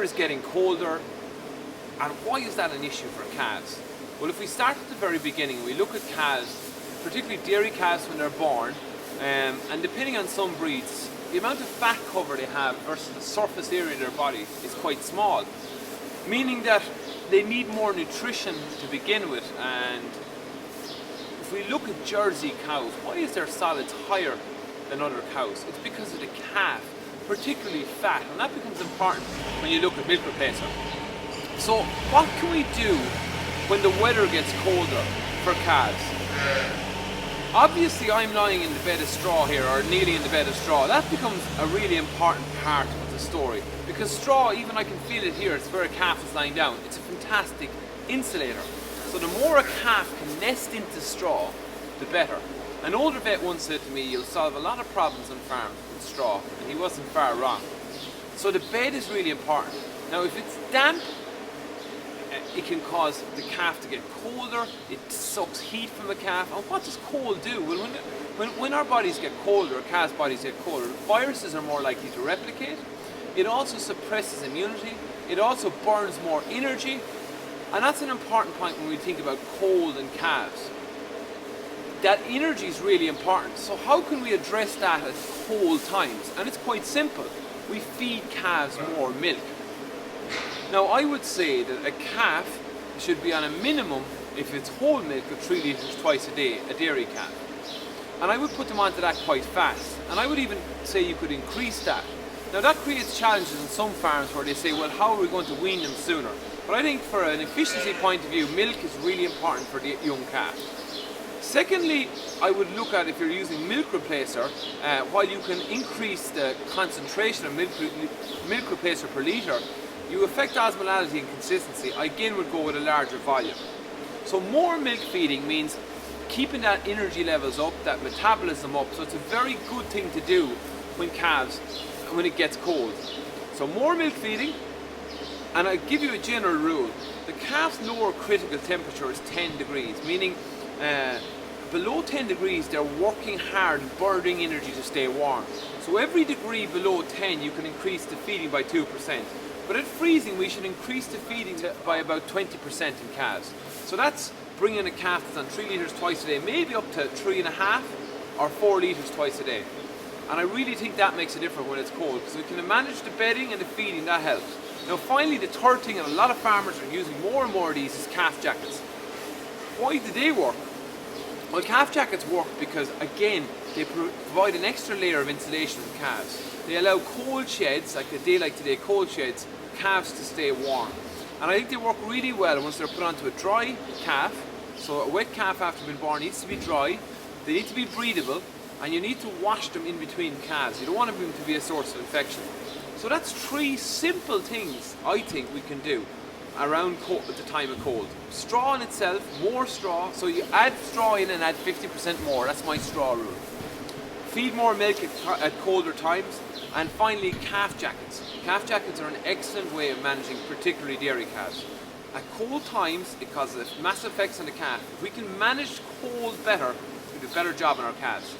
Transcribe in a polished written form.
is getting colder, and why is that an issue for calves? Well, if we start at the very beginning, we look at calves, particularly dairy calves when they're born, and depending on some breeds, the amount of fat cover they have versus the surface area of their body is quite small, meaning that they need more nutrition to begin with. And if we look at Jersey cows, why is their solids higher than other cows? It's because of the calf, particularly fat, and that becomes important when you look at milk replacer. So what can we do when the weather gets colder for calves? Obviously I'm lying in the bed of straw here, or kneeling in the bed of straw. That becomes a really important part of the story, because straw, even I can feel it here, it's where a calf is lying down. It's a fantastic insulator. So the more a calf can nest into straw, the better. An older vet once said to me, you'll solve a lot of problems on farm with straw, and he wasn't far wrong. So the bed is really important. Now if it's damp, it can cause the calf to get colder, it sucks heat from the calf. And what does cold do? Well, when our bodies get colder, calves' bodies get colder, viruses are more likely to replicate. It also suppresses immunity, it also burns more energy, and that's an important point when we think about cold in calves. That energy is really important. So how can we address that at cold times? And it's quite simple. We feed calves more milk. Now I would say that a calf should be on a minimum, if it's whole milk, of 3 litres twice a day, a dairy calf. And I would put them onto that quite fast. And I would even say you could increase that. Now that creates challenges in some farms where they say, well, how are we going to wean them sooner? But I think for an efficiency point of view, milk is really important for the young calf. Secondly, I would look at, if you're using milk replacer, while you can increase the concentration of milk replacer per litre, you affect osmolality and consistency. I again would go with a larger volume. So more milk feeding means keeping that energy levels up, that metabolism up. So it's a very good thing to do when it gets cold. So more milk feeding, and I'll give you a general rule. The calf's lower critical temperature is 10 degrees, meaning below 10 degrees they're working hard, burning energy to stay warm. So every degree below 10 you can increase the feeding by 2%. But at freezing we should increase the feeding by about 20% in calves. So that's bringing a calf that's on 3 litres twice a day, maybe up to 3.5 or 4 litres twice a day. And I really think that makes a difference when it's cold, because we can manage the bedding and the feeding, that helps. Now finally, the third thing, and a lot of farmers are using more and more of these, is calf jackets. Why do they work? Well, calf jackets work because, again, they provide an extra layer of insulation in calves. They allow cold sheds, like a day like today, cold sheds, calves to stay warm. And I think they work really well once they're put onto a dry calf. So a wet calf after being born needs to be dry, they need to be breathable, and you need to wash them in between calves. You don't want them to be a source of infection. So that's 3 simple things I think we can do around at the time of cold. Straw in itself, more straw, so you add straw in and add 50% more, that's my straw rule. Feed more milk at colder times, and finally calf jackets. Calf jackets are an excellent way of managing particularly dairy calves. At cold times, it causes massive effects on the calf. If we can manage cold better, we do a better job on our calves.